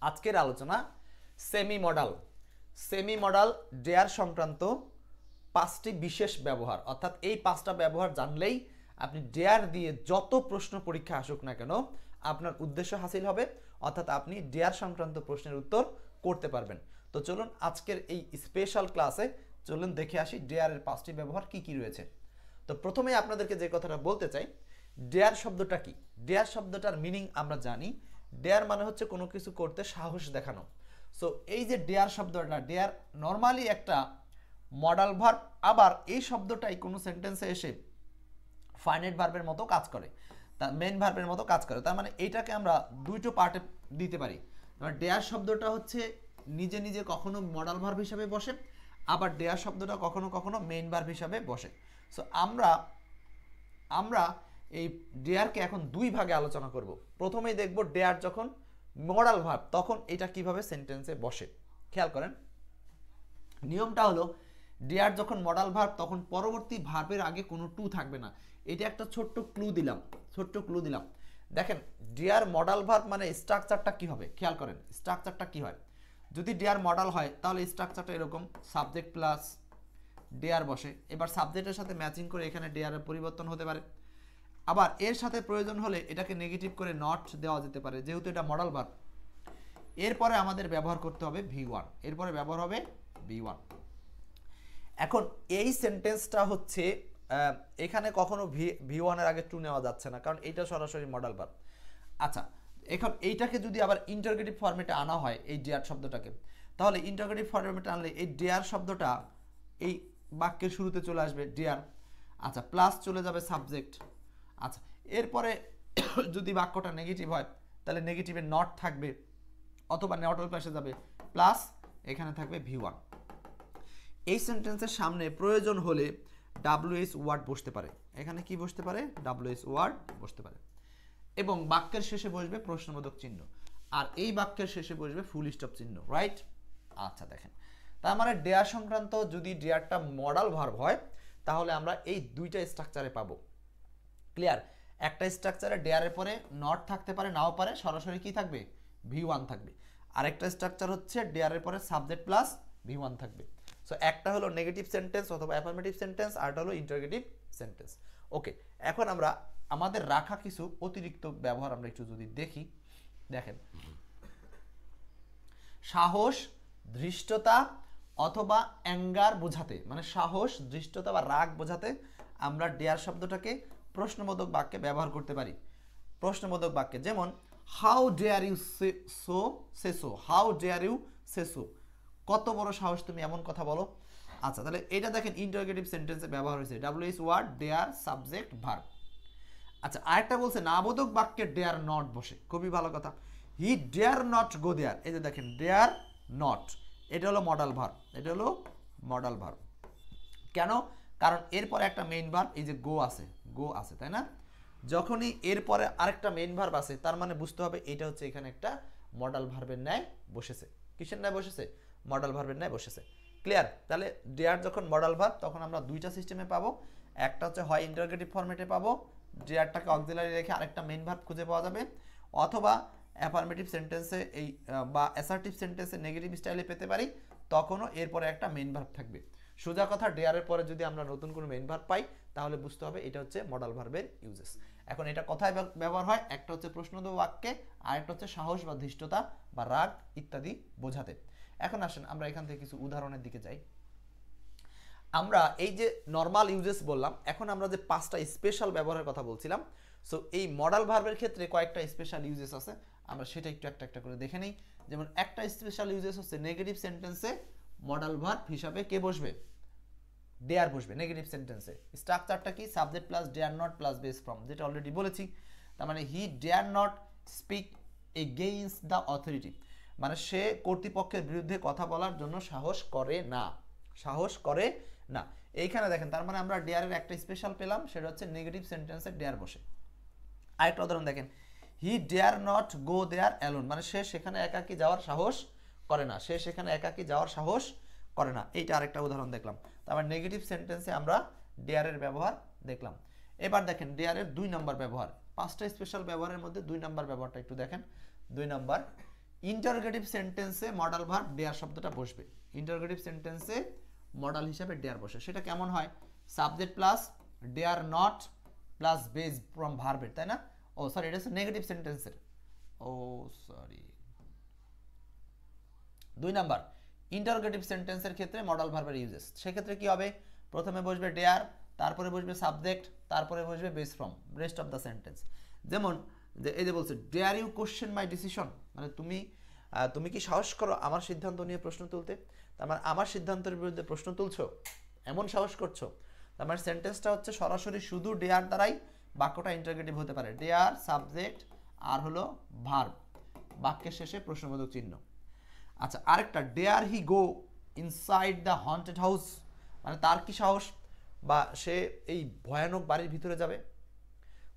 আজকের আলোচনা semi modal dare সংক্রান্ত 5টি বিশেষ ব্যবহার, অর্থাৎ এই 5টা ব্যবহার জানলেই আপনি ডেয়ার দিয়ে যত প্রশ্ন পরীক্ষা আসুক না কেন আপনার উদ্দেশ্য হাসিল হবে, অর্থাৎ আপনি ডেয়ার সংক্রান্ত প্রশ্নের উত্তর করতে পারবেন। তো চলুন আজকের এই স্পেশাল ক্লাসে চলুন দেখে আসি ডেয়ারের 5টি ব্যবহার কি কি রয়েছে। তো প্রথমেই আপনাদেরকে যে কথাটা বলতে চাই, ডেয়ার শব্দটা কি? ডেয়ার শব্দটার মিনিং আমরা জানি। ডেয়ার মানে হচ্ছে কোনো কিছু করতে সাহস দেখানো। সো এই যে ডেয়ার শব্দটা, ডেয়ার নর্মালি একটা মডাল ভার্ব, আবার এই শব্দটাই কোনো সেন্টেন্সে এসে ফাইনাইট ভার্বের মতো কাজ করে, তা মেইন ভার্বের মতো কাজ করে। তার মানে এইটাকে আমরা দুটো পার্টে দিতে পারি। ডেয়ার শব্দটা হচ্ছে নিজে নিজে কখনো মডাল ভার্ব হিসাবে বসে, আবার ডেয়ার শব্দটা কখনো কখনো মেইন ভার্ব হিসাবে বসে। সো আমরা এই ডেয়ারকে এখন দুই ভাগে আলোচনা করব। প্রথমেই দেখব ডেয়ার যখন মডাল ভার্ব তখন এটা কিভাবে সেন্টেন্সে বসে। খেয়াল করেন, নিয়মটা হলো ডেয়ার যখন মডাল ভার্ব তখন পরবর্তী ভার্বের আগে কোনো টু থাকবে না। এটা একটা ছোট্ট ক্লু দিলাম। দেখেন, ডেয়ার মডাল ভার্ব মানে স্ট্রাকচারটা কি হবে, খেয়াল করেন স্ট্রাকচারটা কি হয়। যদি ডেয়ার মডাল হয় তাহলে স্ট্রাকচারটা এরকম, সাবজেক্ট প্লাস ডেয়ার বসে। এবার সাবজেক্টের সাথে ম্যাচিং করে এখানে ডেয়ারের পরিবর্তন হতে পারে, আবার এর সাথে প্রয়োজন হলে এটাকে নেগেটিভ করে নট দেওয়া যেতে পারে, যেহেতু এটা মডাল ভার্ব। এরপরে আমাদের ব্যবহার করতে হবে V1, এরপরে ব্যবহার হবে V1। এখন এই সেন্টেন্সটা হচ্ছে এখানে কখনো V1 এর আগে টু নেওয়া যাচ্ছে না, কারণ এইটা সরাসরি মডাল ভার্ব। আচ্ছা, এখন এইটাকে যদি আবার ইন্টারগেটিভ ফরম্যাটে আনা হয় এই ডেয়ার শব্দটাকে, তাহলে ইন্টারগেটিভ ফরম্যাটে আনলে এই ডেয়ার শব্দটা এই বাক্যের শুরুতে চলে আসবে ডেয়ার। আচ্ছা, প্লাস চলে যাবে সাবজেক্ট। আচ্ছা, এরপরে যদি বাক্যটা নেগেটিভ হয় তাহলে নেগেটিভে নট থাকবে, অথবা নটের পাশে যাবে প্লাস, এখানে থাকবে V1। এই সেন্টেন্সের সামনে প্রয়োজন হলে WH ওয়ার্ড বসতে পারে। এখানে কি বসতে পারে? WH ওয়ার্ড বসতে পারে। এবং বাক্যের শেষে বসবে প্রশ্নবোধক চিহ্ন, আর এই বাক্যের শেষে বসবে ফুল স্টপ চিহ্ন, রাইট? আচ্ছা, দেখেন, তার মানে ডেয়ার সংক্রান্ত যদি ডেয়ারটা মডাল ভার্ব হয় তাহলে আমরা এই দুইটা স্ট্রাকচারে পাবো। ক্লিয়ার? একটা স্ট্রাকচারে ডেয়ারের পরে নট থাকতে পারে, নাও পারে, সরাসরি কি থাকবে? V1 থাকবে। আরেকটা স্ট্রাকচার হচ্ছে ডেয়ারের পরে সাবজেক্ট প্লাস V1 থাকবে। সো একটা হলো নেগেটিভ সেন্টেন্স অথবা অ্যাফার্মেটিভ সেন্টেন্স, আরটা হলো ইন্টারগেটিভ সেন্টেন্স। ওকে, এখন আমরা আমাদের রাখা কিছু অতিরিক্ত ব্যবহার আমরা একটু যদি দেখি। দেখেন, সাহস, ধৃষ্টতা অথবা অ্যাঙ্গার বোঝাতে, মানে সাহস, ধৃষ্টতা বা রাগ বোঝাতে আমরা ডেয়ার শব্দটাকে প্রশ্নবোধক বাক্যে ব্যবহার করতে পারি। প্রশ্নবোধক বাক্যে যেমন how dare you say so, how dare you say so, কত বড় সাহস তুমি এমন কথা বলো। আচ্ছা, তাহলে এটা দেখেন ইন্টারগেটিভ সেন্টেন্সে ব্যবহার হয়েছে, WH word, dare, subject, verb. আচ্ছা, আরেকটা বলছে নাবোধক বাক্যে ডেয়ার নট বসে, খুবই ভালো কথা। হি ডেয়ার নট গো দেয়ার, এই যে দেখেন ডেয়ার নট, এটা হলো মডাল ভার্ব, এটা হলো মডাল ভার্ব। কেন? কারণ এরপরে একটা মেইন ভার্ব, এই যে গো আছে, তাই না? যখনই এরপরে আরেকটা মেইন ভার্ব আছে তার মানে বুঝতে হবে এটা হচ্ছে এখানে একটা মডাল ভার্বের ন্যায় বসেছে। কিসের ন্যায় বসেছে? মডাল ভার্বের ন্যায় বসেছে। ক্লিয়ার? তাহলে ডেয়ার যখন মডাল ভার্ব তখন আমরা দুইটা সিস্টেমে পাবো। একটা হচ্ছে হয় ইন্টারগেটিভ ফরম্যাটে পাবো, ডেয়ারটাকে অক্সিলারি রেখে আরেকটা মেইন ভার্ব খুঁজে পাওয়া যাবে, অথবা অ্যাফার্মেটিভ সেন্টেন্সে এই বা অ্যাসার্টিভ সেন্টেন্সে নেগেটিভ স্টাইলে পেতে পারি, তখনও এরপরে একটা মেইন ভার্ব থাকবে। সোজা কথা, ডেয়ারের পরে যদি আমরা নতুন কোনো মেইন ভার্ব পাই তাহলে বুঝতে হবে এটা হচ্ছে মডাল ভার্বের ইউজেস। এখন এটা কোথায় ব্যবহার হয়? একটা হচ্ছে প্রশ্নবোধক বাক্যে, আর একটা হচ্ছে সাহস বা ধৃষ্টতা বা রাগ ইত্যাদি বোঝাতে। এখন আসেন আমরা এখান থেকে কিছু উদাহরণের দিকে যাই। আমরা এই যে নর্মাল ইউজেস বললাম, এখন আমরা যে 5টা স্পেশাল ব্যবহারের কথা বলছিলাম, সো এই মডাল ভার্বের ক্ষেত্রে কয়েকটা স্পেশাল ইউজেস আছে, আমরা সেটা একটু একটা করে দেখে নেই। যেমন একটা স্পেশাল ইউজেস হচ্ছে নেগেটিভ সেন্টেন্সে মডাল ভার্ব হিসাবে কে বসবে? ডেয়ার বসবে নেগেটিভ সেন্টেন্সে। স্ট্রাকচারটা কি? Subject plus dare not plus base form, যেটা অলরেডি বলেছি। তার মানে he dare not speak against the authority, মানে সে কর্তৃপক্ষের বিরুদ্ধে কথা বলার জন্য সাহস করে না। এইখানে দেখেন, তার মানে আমরা ডেয়ারের একটা স্পেশাল পেলাম, সেটা হচ্ছে নেগেটিভ সেন্টেন্সে ডেয়ার বসে। আরেকটা উদাহরণ দেখেন, he dare not go there alone, মানে সে সেখানে একাকী যাওয়ার সাহস করে না। এইটা আরেকটা উদাহরণ দেখলাম। তারপর নেগেটিভ সেন্টেন্সে আমরা ডেয়ারের ব্যবহার দেখলাম। এবার দেখেন ডেয়ারের 2 নম্বর ব্যবহার। 5টা স্পেশাল ব্যবহারের মধ্যে 2 নম্বর ব্যবহারটা একটু দেখেন। 2 নম্বর, ইন্টারোগেটিভ সেন্টেন্সে মডাল ভার্ব ডেয়ার শব্দটা বসবে। ইন্টারোগেটিভ সেন্টেন্সে মডাল হিসাবে ডেয়ার বসে। সেটা কেমন হয়? Subject plus dare not plus base form ভার্বের, তাই না? ও সরি, এটা হচ্ছে নেগেটিভ সেন্টেন্সের। ও সরি, 2 নাম্বার ইন্টারোগেটিভ সেন্টেন্সের ক্ষেত্রে মডাল ভার্বের ইউজেস। সেক্ষেত্রে কি হবে? প্রথমে বসবে ডেয়ার, তারপরে বসবে সাবজেক্ট, তারপরে বসবে base form, rest of the sentence. যেমন যে এই যে বলছে dare you question my decision, মানে তুমি কি সাহস করো আমার সিদ্ধান্ত নিয়ে প্রশ্ন তুলতে? তার মানে আমার সিদ্ধান্তের বিরুদ্ধে প্রশ্ন তুলছো, এমন সাহস করছো। তার মানে সেন্টেন্সটা হচ্ছে সরাসরি শুধু ডেয়ার দ্বারাই বাক্যটা ইন্টারোগেটিভ হতে পারে। ডেয়ার, সাবজেক্ট আর হলো ভার্ব, বাক্যের শেষে প্রশ্নবোধক চিহ্ন। আচ্ছা, আরেকটা dare he go inside the haunted house, মানে তার কি সাহস বা সে এই ভয়ানক বাড়ির ভিতরে যাবে।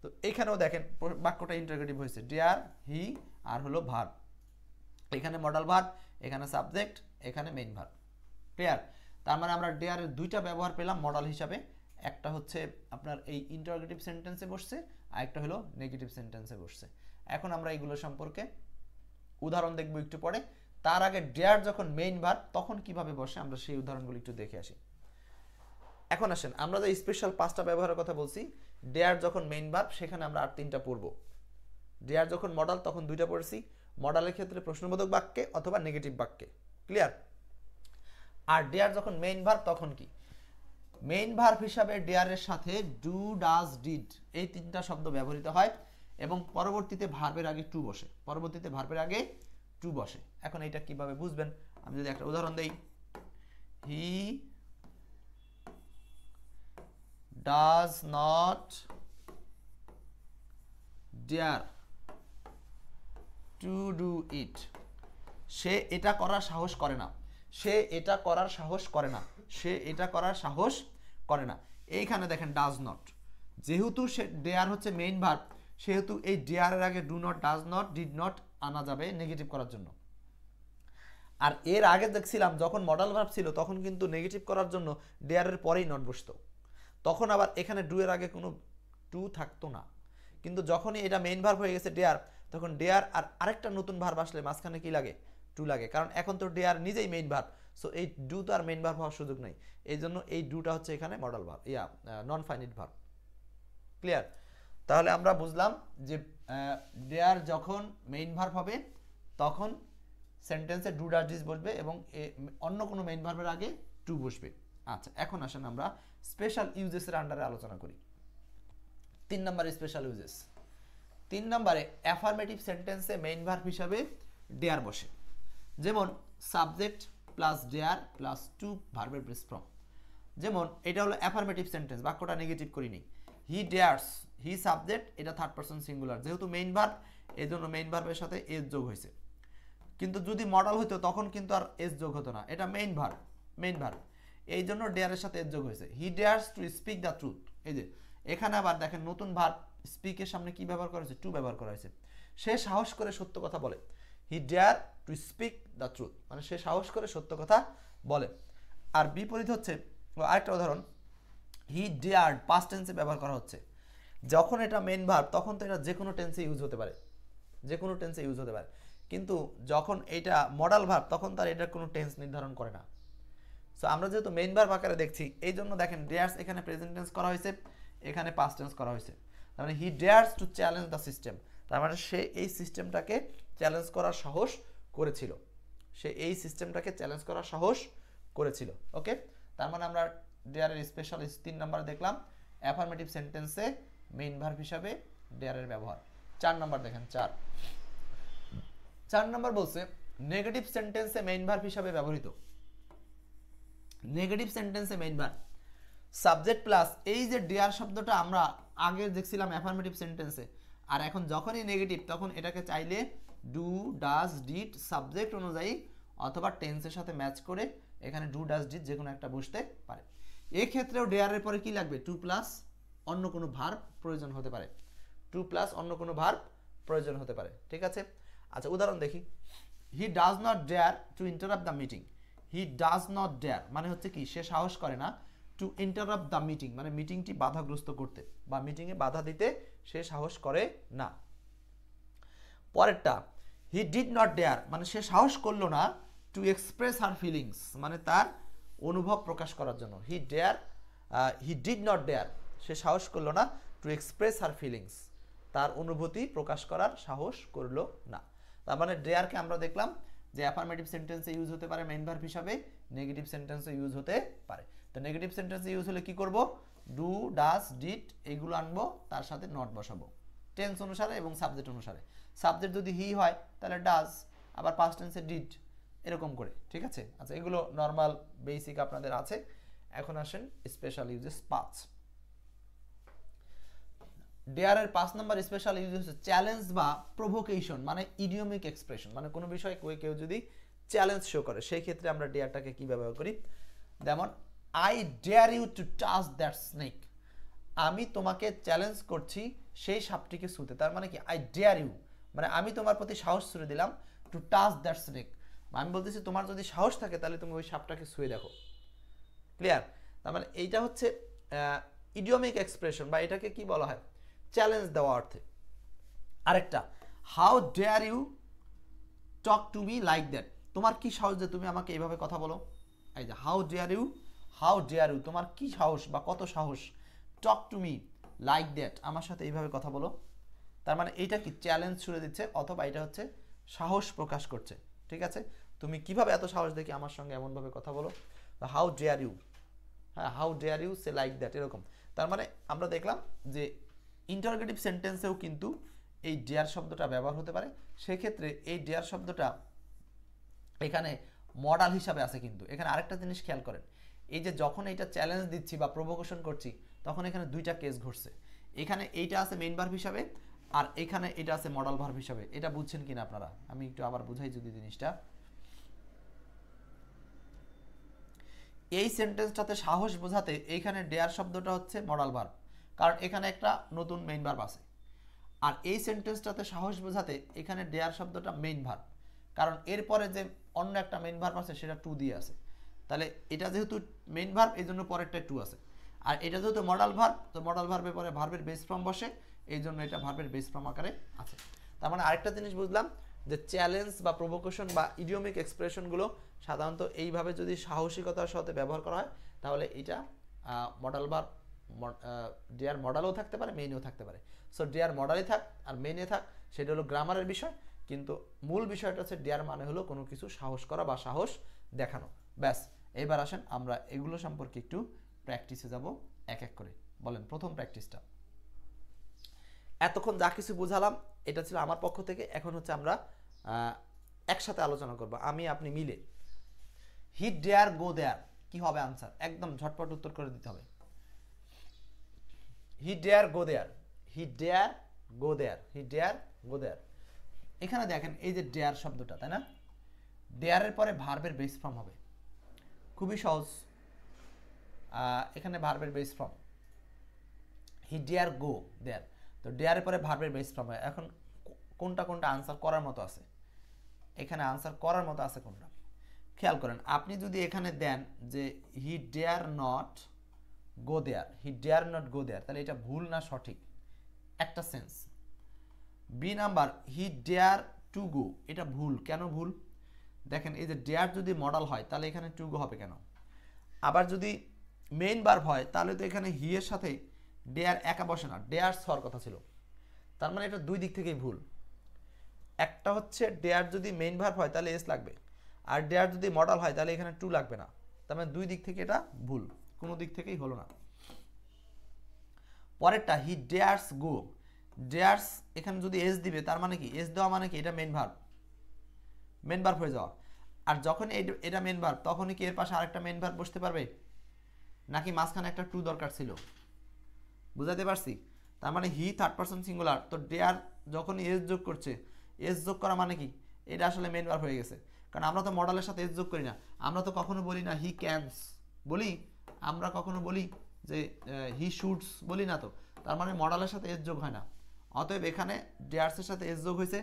তো এখানেও দেখেন বাক্যটা ইন্টারোগেটিভ হয়েছে, ডেয়ার, হি আর হলো ভার্ব। এখানে মডাল ভার্ব, এখানে সাবজেক্ট, এখানে মেইন ভার্ব। ক্লিয়ার? তার মানে আমরা ডেয়ারের দুইটা ব্যবহার পেলাম মডাল হিসাবে। একটা হচ্ছে আপনার এই ইন্টারোগেটিভ সেন্টেন্সে বসছে, আর একটা হলো নেগেটিভ সেন্টেন্সে বসছে। এখন আমরা এইগুলো সম্পর্কে উদাহরণ দেখব একটু পরে। তার আগে ডেয়ার যখন মেইন ভার্ব তখন কিভাবে বসে আমরা সেই উদাহরণগুলো একটু দেখে আসি। এখন আসেন, আমরা যে স্পেশাল 5টা ব্যবহারের কথা বলছি, ডেয়ার যখন মেইন ভার্ব সেখানে আমরা আর 3টা পড়ব। ডেয়ার যখন মডাল তখন 2টা পড়ছি, মডালের ক্ষেত্রে প্রশ্নবোধক বাক্যে অথবা নেগেটিভ বাক্যে। ক্লিয়ার? আর ডেয়ার যখন মেইন ভার্ব তখন কি? মেইন ভার্ব হিসাবে ডেয়ারের সাথে ডু, ডাজ, ডিড এই 3টা শব্দ ব্যবহৃত হয় এবং পরবর্তীতে ভার্বের আগে টু বসে। পরবর্তীতে ভার্বের আগে টু বসে। এখন এটা কিভাবে বুঝবেন? আমি যদি একটা উদাহরণ দেই, he does not dare to do it, সে এটা করার সাহস করে না। সে এটা করার সাহস করে না। সে এটা করার সাহস করে না। এইখানে দেখেন ডাজ নট, যেহেতু সে ডেয়ার হচ্ছে মেইন ভার্ব, সেহেতু এই ডেয়ারের আগে do not, does not, did not আনা যাবে নেগেটিভ করার জন্য। আর এর আগে দেখছিলাম যখন মডাল ভার্ব ছিল তখন কিন্তু নেগেটিভ করার জন্য ডেয়ারের পরেই নট বসতো, তখন আবার এখানে ডু এর আগে কোনো টু থাকতো না। কিন্তু যখনই এটা মেইন ভার্ব হয়ে গেছে ডেয়ার, তখন ডেয়ার আর আরেকটা নতুন ভার্ব আসলে মাঝখানে কি লাগে? টু লাগে, কারণ এখন তো ডেয়ার নিজেই মেইন ভার্ব। সো এই ডু তো আর মেইন ভার্ব হওয়ার সুযোগ নেই, এই জন্য এই ডুটা হচ্ছে এখানে modal verb, non finite verb. Clear? তাহলে আমরা বুঝলাম যে ডেয়ার যখন মেইন ভার্ব হবে তখন সেন্টেন্সে ডু, ডাজ, ডিড বসবে এবং অন্য কোনো মেইন ভার্বের আগে টু বসবে। আচ্ছা, এখন আসেন আমরা স্পেশাল ইউজেসের আন্ডারে আলোচনা করি। 3 নম্বরে স্পেশাল ইউজেস। 3 নম্বরে অ্যাফার্মেটিভ সেন্টেন্সে মেইন ভার্ব হিসাবে ডেয়ার বসে। যেমন subject plus dare plus to ভার্বের বেস ফ্রম। যেমন এটা হলো অ্যাফার্মেটিভ সেন্টেন্স, বাক্যটা নেগেটিভ করিনি। হি ডেয়ার্স, হি সাবজেক্ট, এটা থার্ড পারসন সিঙ্গুলার, যেহেতু মেইন ভার্ব এই জন্য মেইন ভার্বের সাথে এস যোগ হয়েছে। কিন্তু যদি মডাল হইতো তখন কিন্তু আর এস যোগ হতো না, এটা মেইন ভার্ব, মেইন ভার্ব, এই জন্য ডেয়ারের সাথে এস যোগ হয়েছে। He dares to speak the truth, এই যে এখানে আবার দেখেন নতুন ভার্ব স্পিকের সামনে কি ব্যবহার করা হয়েছে? টু ব্যবহার করা হয়েছে। সে সাহস করে সত্য কথা বলে। He dare to speak the truth, মানে সে সাহস করে সত্য কথা বলে। আর বিপরীত হচ্ছে আরেকটা উদাহরণ, হি ডেয়ার্ড পাস্ট টেন্সে ব্যবহার করা হচ্ছে। যখন এটা মেইন ভার্ব তখন তো এটা যে কোনো টেন্সে ইউজ হতে পারে, যে কোনো টেন্সে ইউজ হতে পারে, কিন্তু যখন এটা মডাল ভার্ব তখন তার এটার কোনো টেন্স নির্ধারণ করে না। সো আমরা যেহেতু মেইন ভার্ব আকারে দেখছি এই জন্য দেখেন ডেয়ার্স এখানে প্রেজেন্ট টেন্স করা হয়েছে, এখানে পাস্ট টেন্স করা হয়েছে। তার মানে he dares to challenge the system, তার মানে সে এই সিস্টেমটাকে চ্যালেঞ্জ করার সাহস করেছিল। সে এই সিস্টেমটাকে চ্যালেঞ্জ করার সাহস করেছিল। ওকে, তার মানে আমরা ডেয়ারের স্পেশাল 3 নাম্বার দেখলাম, অ্যাফার্মেটিভ সেন্টেন্সে মেইন ভার্ব হিসাবে ডেয়ারের ব্যবহার। 4 নাম্বার দেখেন, 4 নাম্বার বলছে নেগেটিভ সেন্টেন্সে মেইন ভার্ব হিসাবে ব্যবহৃত। নেগেটিভ সেন্টেন্সে মেইন ভার্ব সাবজেক্ট প্লাস এই যে ডেয়ার শব্দটা আমরা আগে দেখছিলাম অ্যাফার্মেটিভ সেন্টেন্সে, আর এখন যখনই নেগেটিভ তখন এটাকে চাইলে ডু, ডাজ, ডিড সাবজেক্ট অনুযায়ী অথবা টেন্সের সাথে ম্যাচ করে এখানে ডু, ডাজ, ডিড যে কোনো একটা বসতে পারে। এই ক্ষেত্রেও ডেয়ারের পরে কি লাগবে? টু প্লাস অন্য কোনো ভার্ব প্রয়োজন হতে পারে, টু প্লাস অন্য কোনো ভার্ব প্রয়োজন হতে পারে। ঠিক আছে, আচ্ছা উদাহরণ দেখি। He does not dare to interrupt the meeting. He does not dare মানে হচ্ছে কি সে সাহস করে না, টু ইন্টারাপ্ট দ্য মিটিং মানে মিটিংটি বাধাগ্রস্ত করতে বা মিটিংয়ে বাধা দিতে সে সাহস করে না। পরেরটা, হি ডিড নট ডেয়ার মানে সে সাহস করলো না টু এক্সপ্রেস হার ফিলিংস মানে তার অনুভব প্রকাশ করার জন্য। হি ডিড নট ডেয়ার সে সাহস করলো না টু এক্সপ্রেস হার ফিলিংস তার অনুভূতি প্রকাশ করার সাহস করলো না। তার মানে ডেয়ারকে আমরা দেখলাম যে অ্যাফার্মেটিভ সেন্টেন্সে ইউজ হতে পারে মেইন ভার্ব হিসাবে, নেগেটিভ সেন্টেন্সে ইউজ হতে পারে। তো নেগেটিভ সেন্টেন্সে ইউজ হলে কি করব, ডু ডাজ ডিড এইগুলো আনবো, তার সাথে নট বসাবো টেন্স অনুসারে এবং সাবজেক্ট অনুসারে। সাবজেক্ট যদি হি হয় তাহলে ডাজ, আবার পাস্ট টেন্সে ডিড, এরকম করে। ঠিক আছে, আচ্ছা এগুলো নর্মাল বেসিক আপনাদের আছে। এখন আসেন স্পেশাল ইউজেস 5। ডেয়ার এর 5 নাম্বার স্পেশাল ইউজ হচ্ছে চ্যালেঞ্জ বা প্রভোকেশন মানে ইডিওমিক এক্সপ্রেশন, মানে কোনো বিষয়ে কেউ যদি চ্যালেঞ্জ শো করে সেই ক্ষেত্রে আমরা ডেয়ারটাকে কি ব্যবহার করি। যেমন I dare you to touch that snake, আমি তোমাকে চ্যালেঞ্জ করছি সেই সাপটিকে ছুঁতে। তার মানে কি আই ডেয়ার ইউ মানে আমি তোমার প্রতি সাহস ছুঁড়ে দিলাম টু টাচ দ্যাট স্নেক, আমি বলতেছি তোমার যদি সাহস থাকে তাহলে তুমি ওই সাপটাকে ছুঁয়ে দেখো। ক্লিয়ার? তার মানে এইটা হচ্ছে ইডিওমিক এক্সপ্রেশন বা এটাকে কি বলা হয়, চ্যালেঞ্জ দেওয়া অর্থে। আরেকটা, how dare you talk to me like that, তোমার কি সাহস যে তুমি আমাকে এইভাবে কথা বলো। এই যে হাউ ডেয়ার ইউ তোমার কি সাহস বা কত সাহস, টক টু মি লাইক দ্যাট আমার সাথে এইভাবে কথা বলো। তার মানে এইটা কি চ্যালেঞ্জ ছুড়ে দিচ্ছে অথবা এটা হচ্ছে সাহস প্রকাশ করছে। ঠিক আছে, তুমি কিভাবে এত সাহস দেখি আমার সঙ্গে এমনভাবে কথা বলো, হাউ ডেয়ার ইউ, হ্যাঁ how dare you say like that, এরকম। তার মানে আমরা দেখলাম যে ইন্টারোগেটিভ সেন্টেন্সেও কিন্তু এই ডেয়ার শব্দটা ব্যবহার হতে পারে। সেক্ষেত্রে এই ডেয়ার শব্দটা এখানে মডাল হিসাবে আছে। কিন্তু এখানে আরেকটা জিনিস খেয়াল করেন, এই যে যখন এইটা চ্যালেঞ্জ দিচ্ছি বা প্রভোকেশন করছি তখন এখানে দুইটা কেস ঘটছে। এখানে এইটা আছে মেইন ভার্ব হিসাবে আর এখানে এটা আছে মডাল ভার্ব হিসাবে। এটা বুঝছেন কিনা আপনারা, আমি একটু আবার বুঝাই যদি জিনিসটা। এই সেন্টেন্সটাতে সাহস বোঝাতে এইখানে ডেয়ার শব্দটা হচ্ছে মডাল ভার্ব, কারণ এখানে একটা নতুন মেইন ভার্ব আছে। আর এই সেন্টেন্সটাতে সাহস বোঝাতে এখানে ডেয়ার শব্দটা মেইন ভার্ব, কারণ এরপরে যে অন্য একটা মেইন ভার্ব আছে সেটা টু দিয়ে আছে। তাহলে এটা যেহেতু মেইন ভার্ব এই জন্য পরেরটা টু আছে, আর এটা যেহেতু মডাল ভার্ব তো মডাল ভার্বের পরে ভার্বের বেস ফর্ম বসে, এই জন্য এটা ভার্বের বেস ফর্ম আকারে আছে। তার মানে আরেকটা জিনিস বুঝলাম যে চ্যালেঞ্জ বা প্রভোকেশন বা ইডিওমিক এক্সপ্রেশনগুলো সাধারণত এইভাবে যদি সাহসিকতার সাথে ব্যবহার করা হয় তাহলে এটা মডাল ভার্ব, ডেয়ার মডালও থাকতে পারে মেইনেও থাকতে পারে। সো ডেয়ার মডালে থাক আর মেইনে থাক সেটা হলো গ্রামারের বিষয়, কিন্তু মূল বিষয়টা হচ্ছে ডেয়ার মানে হলো কোনো কিছু সাহস করা বা সাহস দেখানো। ব্যাস, এবার আসেন আমরা এগুলো সম্পর্কে একটু প্র্যাকটিসে যাব এক এক করে। বলেন প্রথম প্র্যাকটিসটা। এতক্ষণ যা কিছু বুঝালাম এটা ছিল আমার পক্ষ থেকে, এখন হচ্ছে আমরা একসাথে আলোচনা করব আমি আপনি মিলে। হি ডেয়ার গো দেয়ার, কি হবে আনসার, একদম ঝটপট উত্তর করে দিতে হবে। হি dare go there, he dare go there, he dare গো দেয়ার। এখানে দেখেন এই যে ডেয়ার শব্দটা, তাই না, ডেয়ারের পরে ভার্বের বেস ফর্ম হবে, খুবই সহজ। এখানে ভার্বের বেস ফর্ম হি ডেয়ার গো দেয়ার, তো ডেয়ারের পরে ভার্বের বেস ফর্ম হয়। এখন কোনটা কোনটা আনসার করার মতো আছে, এখানে আনসার করার মতো আছে কোনটা খেয়াল করেন। আপনি যদি এখানে দেন যে he dare not go there, he dare not go there, তাহলে এটা ভুল না সঠিক, একটা sense. B number he dare to go, এটা ভুল। কেন ভুল? দেখেন এই যে ডেয়ার যদি মডাল হয় তাহলে এখানে টু গো হবে কেন? আবার যদি মেইন ভার্ব হয় তাহলে তো এখানে হি এর সাথে ডেয়ার একা বসে না, ডেয়ার হওয়ার কথা ছিল। তার মানে এটা দুই দিক থেকেই ভুল। একটা হচ্ছে ডেয়ার যদি মেইন ভার্ব হয় তাহলে এস লাগবে, আর ডেয়ার যদি মডাল হয় তাহলে এখানে টু লাগবে না। তার মানে দুই দিক থেকে এটা ভুল, কোনো দিক থেকেই হলো না। পরেরটা হি ডেয়ার্স গো, ডেয়ার্স এখানে যদি এস দিবে তার মানে কি, এস দেওয়া মানে কি এটা মেইন ভার্ব, মেইন ভার্ব হয়ে যাওয়া। আর যখন এটা মেইন ভার্ব তখনই কি এর পাশে আরেকটা মেইন ভার্ব বসতে পারবে, নাকি মাঝখানে একটা টু দরকার ছিল? বুঝাতে পারছি? তার মানে হি থার্ড পারসন সিঙ্গুলার, তো ডেয়ার যখন এস যোগ করছে, এস যোগ করা মানে কি এটা আসলে মেইন ভার্ব হয়ে গেছে। কারণ আমরা তো মডালের সাথে এস যোগ করি না, আমরা তো কখনো বলি না হি ক্যানস বলি, আমরা কখনো বলি যে হি শুডস বলি না, তো তার মানে মডালের সাথে এস যোগ হয় না। অতএব এখানে ডেয়ার্সের সাথে এস যোগ হয়েছে,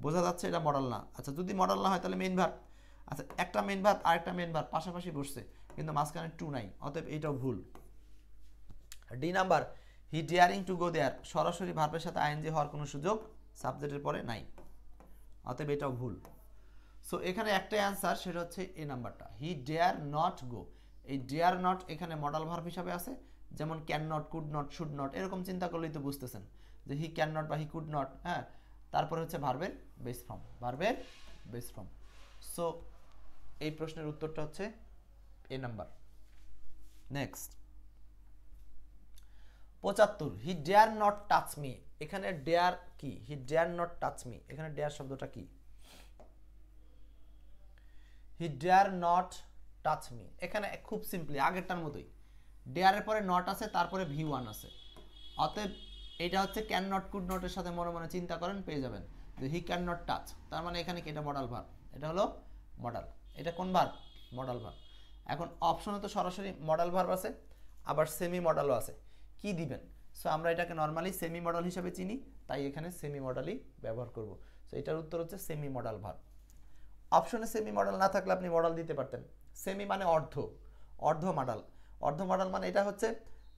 বোঝা যাচ্ছে এটা মডাল না। আচ্ছা যদি মডাল না হয় তাহলে মেইন ভার্ব, আচ্ছা একটা মেইন ভার্ব আর একটা মেইন ভার্ব পাশাপাশি বসছে কিন্তু মাঝখানে টু নাই, অতএব এইটাও ভুল। D number he daring to go there, সরাসরি ভার্বের সাথে আইএনজি হওয়ার কোনো সুযোগ সাবজেক্টের পরে নাই, অতএব এটাও ভুল। সো এখানে একটাই অ্যান্সার, সেটা হচ্ছে এই নাম্বারটা, হি ডেয়ার নট গো। এই ডেয়ার নট এখানে মডাল ভার্ব হিসাবে আছে, যেমন can not, could not, should not, এরকম চিন্তা করলেই তো বুঝতেছেন যে হি ক্যান নট বা হি কুড নট। হ্যাঁ, তারপরে হচ্ছে ভার্বের বেস ফর্ম, ভার্বের বেস ফর্ম। সো এই প্রশ্নের উত্তরটা হচ্ছে A number. Next 75, he dare not touch me. এখানে ডেয়ার কি, he dare not touch me, এখানে ডেয়ার শব্দটা কি? He dare not touch me, এখানে খুব সিম্পলি আগেরটার মতোই, ডেয়ারের পরে নট আছে, তারপরে ভি1 আছে, অতএব এটা হচ্ছে ক্যান নট, কুড নটের সাথে মনে মনে চিন্তা করেন, পেয়ে যাবেন যে হি ক্যান নট টাচ, তার মানে এখানে কি, এটা মডাল ভার্ব, এটা হলো মডাল। এটা কোন ভার্ব? Modal verb. এখন অপশনে তো সরাসরি মডাল ভার্ব আছে, আবার সেমি মডালও আছে, কি দিবেন? সো আমরা এটাকে নর্মালি সেমি মডাল হিসেবে চিনি, তাই এখানে সেমি মডালই ব্যবহার করব। সো এটার উত্তর হচ্ছে সেমি মডাল ভার্ব। অপশনে সেমি মডাল না থাকলে আপনি মডাল দিতে পারতেন। সেমি মানে অর্ধ, অর্ধ মডাল, অর্ধ মডাল মানে এটা হচ্ছে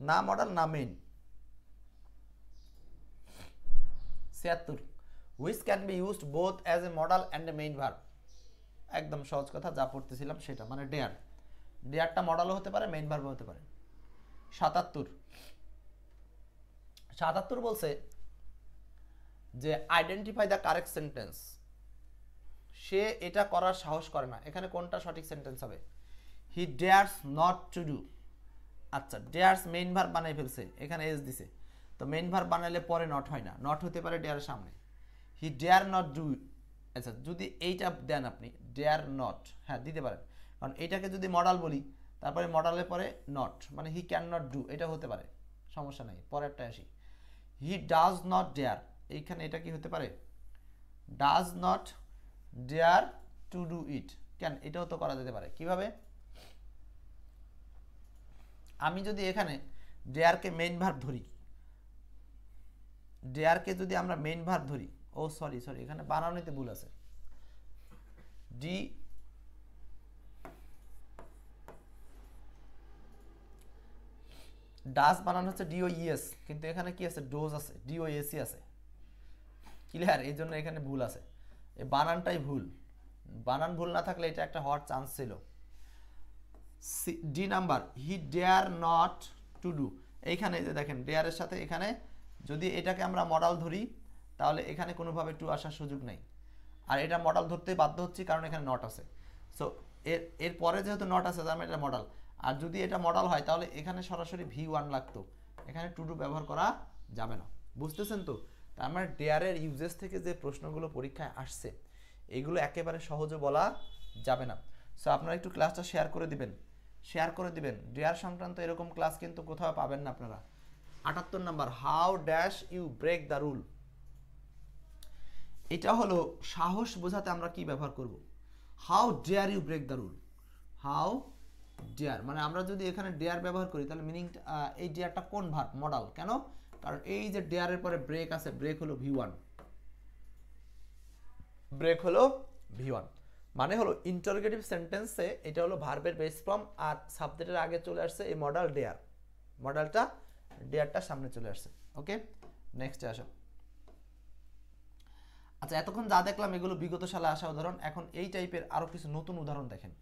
না মডাল না main. 76, which can be used both as a modal and a main verb. একদম সহজ কথা, যা পড়তেছিলাম সেটা, মানে ডেয়ার, ডেয়ারটা মডালও হতে পারে, মেইন ভার্বও হতে পারে। 77 বলছে যে আইডেন্টিফাই দ্য কারেক্ট সেন্টেন্স। সে এটা করার সাহস করে না, এখানে কোনটা সঠিক সেন্টেন্স হবে? হি ডেয়ার্স নট টু ডু। আচ্ছা, ডেয়ার্স মেইন ভার্ব বানাই ফেলছে, এখানে এস দিছে, তো মেইন ভার্ব বানাইলে পরে নট হয় না, নট হতে পারে ডেয়ারের সামনে। হি ডেয়ার নট ডু। আচ্ছা, যদি এইটা দেন আপনি ডেয়ার নট, হ্যাঁ দিতে পারেন, কারণ এইটাকে যদি মডাল বলি, তারপরে মডালের পরে নট, মানে হি ক্যান নট ডু, এটা হতে পারে, সমস্যা নেই। পরেরটা আসি, হি ডাজ নট ডেয়ার, এইখানে এটা কি হতে পারে? Does not dare to do it. কেন, এটাও তো করা যেতে পারে। কিভাবে? আমি যদি এখানে ডেয়ারকে মেইন ভার্ব ধরি, ডেয়ারকে যদি আমরা মেইন ভার্ব ধরি, ও সরি এখানে বানানোতে ভুল আছে, ডি ডাস বানানো হচ্ছে ডিওইএস, কিন্তু এখানে কি আছে? ডোজ আছে, ডিওএসই আছে। ক্লিয়ার? এই জন্য এখানে ভুল আছে, এই বানানটাই ভুল। বানান ভুল না থাকলে এটা একটা হওয়ার চান্স ছিল। D number, he dare not to do. এইখানে যে দেখেন ডেয়ারের সাথে এখানে যদি এটাকে আমরা মডাল ধরি, তাহলে এখানে কোনোভাবে টু আসার সুযোগ নেই, আর এটা মডাল ধরতে বাধ্য হচ্ছি কারণ এখানে নট আছে। সো এর পরে যেহেতু নট আছে, তার মানে এটা মডাল। আর যদি এটা মডাল হয় তাহলে এখানে সরাসরি ভি1 লাগতো, এখানে টু ডু ব্যবহার করা যাবে না। বুঝতেছেন তো? তার মানে ডেয়ারের ইউজেস থেকে যে প্রশ্নগুলো পরীক্ষায় আসছে, এগুলো একেবারে সহজে বলা যাবে না। সো আপনারা একটু ক্লাসটা শেয়ার করে দিবেন, ডেয়ার সংক্রান্ত এরকম ক্লাস কিন্তু কোথাও পাবেন না আপনারা। 78 number, how dash you break the rule. এটা হলো সাহস বোঝাতে আমরা কি ব্যবহার করব? How dare you break the rule. How dare মানে আমরা যদি এখানে ডেয়ার ব্যবহার করি, তাহলে মিনিং, এই ডেয়ারটা কোন ভার্ব? মডাল। কেন? কারণ এই যে ডেয়ারের পরে ব্রেক আছে, ব্রেক হলো ভি1, ব্রেক হলো ভি1, মানে হলো ইন্টারোগেটিভ সেন্টেন্সে এটা হলো ভার্বের বেস ফর্ম, আর সাবজেক্টের আগে চলে আসছে এই মডাল ডেয়ার, মডালটা ডেয়ারটা সামনে চলে আসছে। ওকে, নেক্সটে আসো। আচ্ছা, এতক্ষণ যা দেখলাম এগুলো বিগত সালে আসা উদাহরণ। এখন এই টাইপের আরো কিছু নতুন উদাহরণ দেখেন।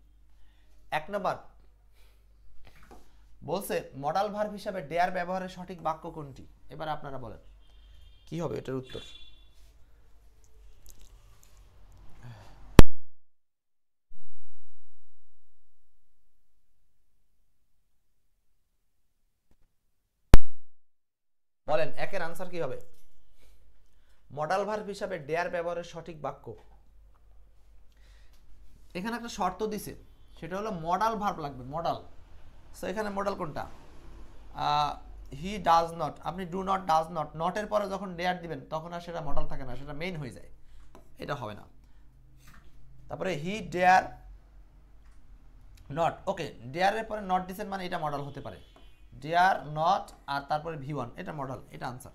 1 নাম্বার বলছে মডাল ভার্ব হিসাবে ডেয়ার ব্যবহারের সঠিক বাক্য কোনটি? এবার আপনারা বলেন কি হবে এটার উত্তর। বলেন, একের আনসার কি হবে? মডাল ভার্ব হিসাবে ডেয়ার ব্যবহারের সঠিক বাক্য। এখানে একটা শর্ত দিছে, সেটা হলো মডাল ভার্ব লাগবে, মডাল। সো এখানে মডাল কোনটা? হি ডাজ নট, আপনি ডু নট, ডাজ নট, নটের পরে যখন ডেয়ার দিবেন তখন আর সেটা মডাল থাকে না, সেটা মেইন হয়ে যায়, এটা হবে না। তারপরে হি ডেয়ার নট, ওকে, ডেয়ারের পরে নট দিছেন মানে এটা মডাল হতে পারে, ডেয়ার নট আর তারপরে ভি1, এটা মডাল, এটা আনসার।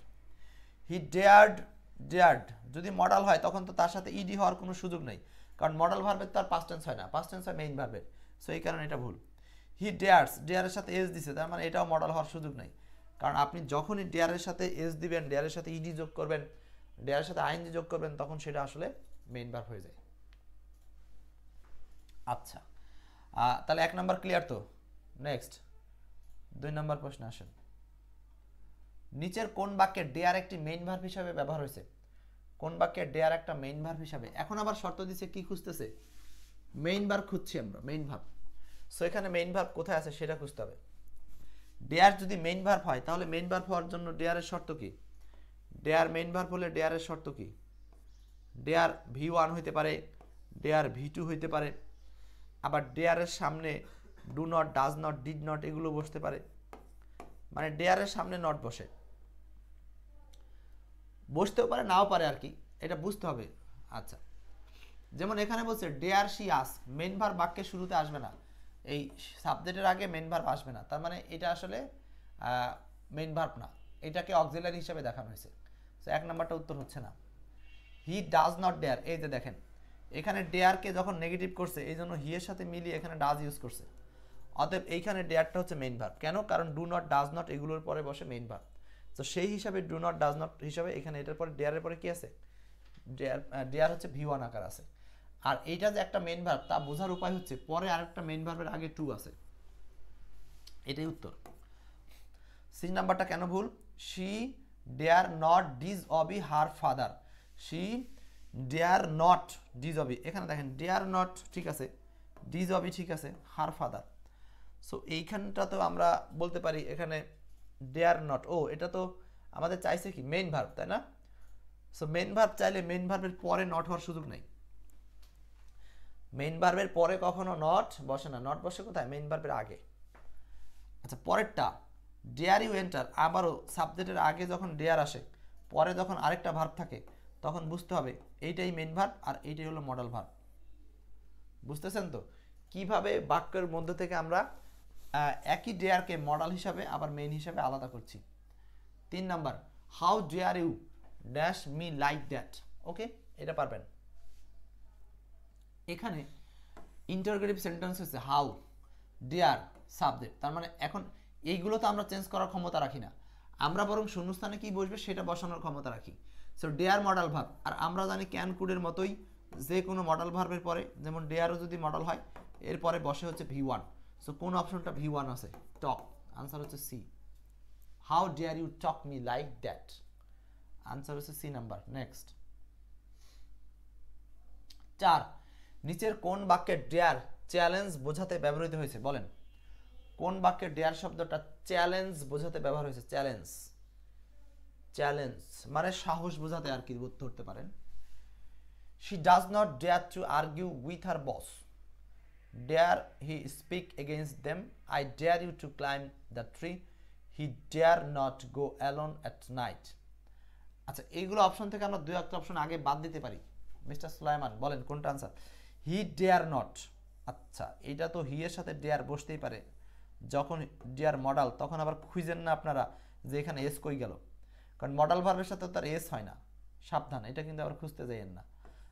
হি ডেয়ার্ড যদি মডাল হয় তখন তো তার সাথে ইডি হওয়ার কোনো সুযোগ নেই, কারণ মডাল ভার্বের তো আর পাস্ট টেন্স হয় না, পাস্ট টেন্স হয় মেইন ভার্বের। সো এই কারণে এটা ভুল। হি ডেয়ার্স, ডেয়ারের সাথে এস দিছে, তার মানে এটাও মডাল হওয়ার সুযোগ নেই, কারণ আপনি যখনই ডেয়ারের সাথে এস দিবেন, ডেয়ারের সাথে ইডি যোগ করবেন, ডেয়ারের সাথে আইএনজি যোগ করবেন, তখন সেটা আসলে মেইন ভার্ব হয়ে যায়। আচ্ছা, তাহলে 1 নাম্বার ক্লিয়ার তো। নেক্সট 2 নাম্বার প্রশ্ন আসেন। নিচের কোন বাক্যে ডেয়ার একটি মেইন ভার্ব হিসাবে ব্যবহার হয়েছে? কোন বাক্যে ডেয়ার একটা মেইন ভার্ব হিসাবে? এখন আবার শর্ত দিচ্ছে কি খুঁজতেছে? মেইন ভার্ব খুঁজছি আমরা, মেইন ভার্ব। সো এখানে মেইন ভার্ব কোথায় আছে সেটা খুঁজতে হবে। ডেয়ার যদি মেইন ভার্ব হয় তাহলে মেইন ভার্ব হওয়ার জন্য ডেয়ারের শর্ত কি? ডেয়ার মেইন ভার্ব হলে ডেয়ারের শর্ত কি? ডেয়ার V1 হইতে পারে, ডেয়ার V2 হইতে পারে, আবার ডেয়ারের সামনে do not, does not, did not এগুলো বসতে পারে। মানে ডেয়ারের সামনে নট বসে, বসতেও পারে নাও পারে আর কি, এটা বুঝতে হবে। আচ্ছা, যেমন এখানে বলছে dare she ask, main verb বাক্যের শুরুতে আসবে না, এই সাবজেক্টের আগে মেইন ভার্ব আসবে না, তার মানে এটা আসলে মেইন ভার্ব না, এটাকে অক্সিলারি হিসেবে দেখানো হয়েছে। সো 1 নাম্বারটা উত্তর হচ্ছে না। হি ডাজ নট ডেয়ার, এই যে দেখেন এখানে ডেয়ারকে যখন নেগেটিভ করছে এই জন্য হি এর সাথে মিলিয়ে এখানে ডাজ ইউজ করছে, অতএব এইখানে ডেয়ারটা হচ্ছে মেইন ভার্ব। কেন? কারণ ডু নট, ডাজ নট এগুলোর পরে বসে মেইন ভার্ব। তো সেই হিসাবে ডু নট, ডাজ নট হিসাবে এখানে এটার পরে ডেয়ারের পরে কি আছে? ডেয়ার হচ্ছে V1 আকার আছে। আর এইটা যে একটা মেইন ভার্ব তা বোঝার উপায় হচ্ছে পরে আরেকটা মেইন ভার্বের আগে টু আছে, এটাই উত্তর। সি নাম্বারটা কেন ভুল? She dare not disobey her father, she dare not disobey, এখানে দেখেন ডেয়ার নট ঠিক আছে, ডিজ অবি ঠিক আছে, হার ফাদার। সো এইখানটা তো আমরা বলতে পারি এখানে ডেয়ার নট, ও এটা তো আমাদের চাইছে কি মেইন ভার্ব, তাই না? সো মেইন ভার্ব চাইলে মেইন ভার্বের পরে নট হওয়ার সুযোগ নেই। মেইন ভার্বের পরে কখনো নট বসে না, নট বসে কোথায়? মেইন ভার্বের আগে। আচ্ছা, পরেরটা ডেয়ার ইউ এন্টার, আবারও সাবজেক্টের আগে যখন ডেয়ার আসে পরে যখন আরেকটা ভার্ব থাকে তখন বুঝতে হবে এইটাই মেইন ভার্ব আর এইটাই হলো মডেল ভার্ব। বুঝতেছেন তো কিভাবে বাক্যের মধ্যে থেকে আমরা একই ডেয়ারকে মডেল হিসাবে আবার মেইন হিসাবে আলাদা করছি। 3 number, how dare you dash me like that. Okay, এটা পারবেন। এখানে ইন্টারোগেটিভ সেন্টেন্স হচ্ছে হাউ, ডেয়ার, সাবজেক্ট, তার মানে এখন এইগুলো তো আমরা চেঞ্জ করার ক্ষমতা রাখি না, আমরা বরং শূন্যস্থানে কি বসবে সেটা বসানোর ক্ষমতা রাখি। সো ডেয়ার মডেল ভার্ব, আর আমরা জানি ক্যান কুডের মতোই যে কোনো মডেল ভার্বের পরে, যেমন ডেয়ারও যদি মডেল হয় এরপরে বসে হচ্ছে V1। সো কোন অপশনটা V1 আছে? টক, আনসার হচ্ছে C. How dare you talk me like that, answer হচ্ছে সি নাম্বার। নেক্সট 4, নিচের কোন বাক্যে ডেয়ার চ্যালেঞ্জ বোঝাতে ব্যবহৃত হয়েছে? বলেন কোন বাক্যে ডেয়ার শব্দটা চ্যালেঞ্জ বোঝাতে ব্যবহার হয়েছে? চ্যালেঞ্জ, চ্যালেঞ্জ মানে সাহস বোঝাতে আর কি ধরতে পারেন। She does not dare to argue with her boss, dare he speak against them, I dare you to climb the tree, he dare not go alone at night. আচ্ছা, এইগুলো অপশন থেকে আমরা 2-1টা অপশন আগে বাদ দিতে পারি। মিস্টার সুলাইমান বলেন কোনটা আনসার? He dare not. আচ্ছা, এটা তো হি এর সাথে ডেয়ার বসতেই পারে, যখন ডেয়ার মডেল তখন আবার খুঁজেন না আপনারা যে এখানে এস কই গেল, কারণ মডেল ভার্বের সাথে তার এস হয় না, সাবধান, এটা কিন্তু আবার খুঁজতে যাইয়েন না।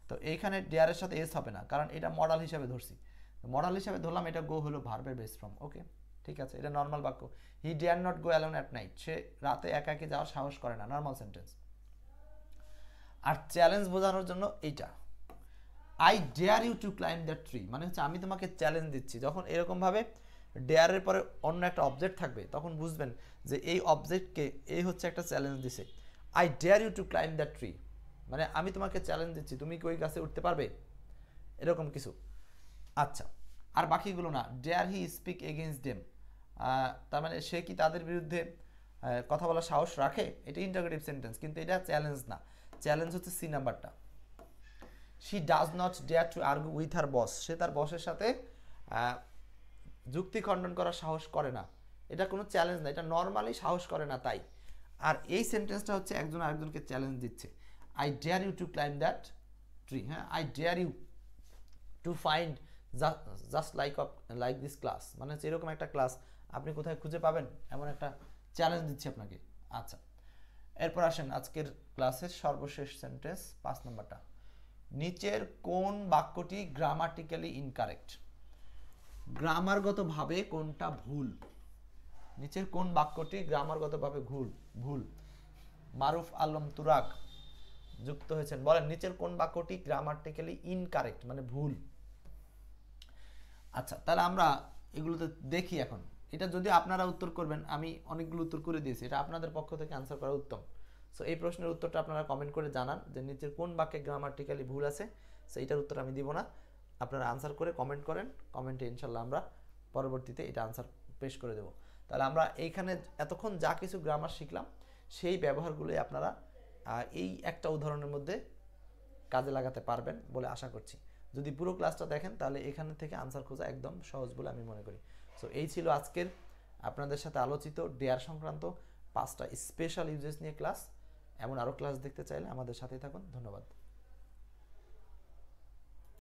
তো এইখানে ডেয়ারের সাথে এস হবে না কারণ এটা মডেল হিসাবে ধরছি, মডেল হিসাবে ধরলাম, এটা গো হলো ভার্বের বেস ফর্ম। ওকে, ঠিক আছে, এটা নর্মাল বাক্য। He dare not go alone at night, সে রাতে একা একা যাওয়ার সাহস করে না, নর্মাল সেন্টেন্স। আর চ্যালেঞ্জ বোঝানোর জন্য এইটা I dare you to climb that tree, মানে হচ্ছে আমি তোমাকে চ্যালেঞ্জ দিচ্ছি। যখন এরকম ভাবে ডেয়ারের পরে অন্য একটা অবজেক্ট থাকবে তখন বুঝবেন যে এই অবজেক্টকে এই হচ্ছে একটা চ্যালেঞ্জ দিছে। I dare you to climb that tree মানে আমি তোমাকে চ্যালেঞ্জ দিচ্ছি, তুমি কি ওই গাছে উঠতে পারবে, এরকম কিছু। আচ্ছা, আর বাকিগুলো না, dare he speak against them, তার মানে সে কি তাদের বিরুদ্ধে কথা বলার সাহস রাখে, এটা ইন্টারোগেটিভ সেন্টেন্স, কিন্তু এটা চ্যালেঞ্জ না। চ্যালেঞ্জ হচ্ছে সি নাম্বারটা। She does not dare to argue with her boss, সে তার বসের সাথে যুক্তি খণ্ডন করার সাহস করে না, এটা কোনো চ্যালেঞ্জ না, এটা নর্মালি সাহস করে না তাই। আর এই সেন্টেন্সটা হচ্ছে একজন আরেকজনকে চ্যালেঞ্জ দিচ্ছে। I dare you to climb that tree, হ্যাঁ, I dare you to find just like this class, মানে হচ্ছে এরকম একটা ক্লাস আপনি কোথায় খুঁজে পাবেন, এমন একটা চ্যালেঞ্জ দিচ্ছে আপনাকে। আচ্ছা, এরপর আসেন আজকের ক্লাসের সর্বশেষ সেন্টেন্স 5 নম্বরটা। নিচের কোন বাক্যটি গ্রামাটিক্যালি ইনকারেক্ট? গ্রামারগতভাবে কোনটা ভুল? নিচের কোন বাক্যটি গ্রামারগতভাবে ভুল? মারুফ আলম তুরাগ যুক্ত হয়েছেন। বলেন নিচের কোন বাক্যটি গ্রামাটিক্যালি ইনকারেক্ট, মানে ভুল। আচ্ছা, তাহলে আমরা এগুলোতে দেখি এখন। এটা যদি আপনারা উত্তর করবেন, আমি অনেকগুলো উত্তর করে দিয়েছি, এটা আপনাদের পক্ষ থেকে আনসার করা উত্তম। সো এই প্রশ্নের উত্তরটা আপনারা কমেন্ট করে জানান যে নিচের কোন বাক্যে গ্রামাটিক্যালি ভুল আছে। সো এইটার উত্তর আমি দিব না, আপনারা আনসার করে কমেন্ট করেন, কমেন্টে ইনশাল্লাহ আমরা পরবর্তীতে এটা আনসার পেশ করে দেব। তাহলে আমরা এইখানে এতক্ষণ যা কিছু গ্রামার শিখলাম সেই ব্যবহারগুলোই আপনারা এই একটা উদাহরণের মধ্যে কাজে লাগাতে পারবেন বলে আশা করছি। যদি পুরো ক্লাসটা দেখেন তাহলে এখান থেকে আনসার খোঁজা একদম সহজ বলে আমি মনে করি। সো এই ছিল আজকের আপনাদের সাথে আলোচিত ডেয়ার সংক্রান্ত 5টা স্পেশাল ইউজেস নিয়ে ক্লাস। এমন আরও ক্লাস দেখতে চাইলে আমাদের সাথেই থাকুন। ধন্যবাদ।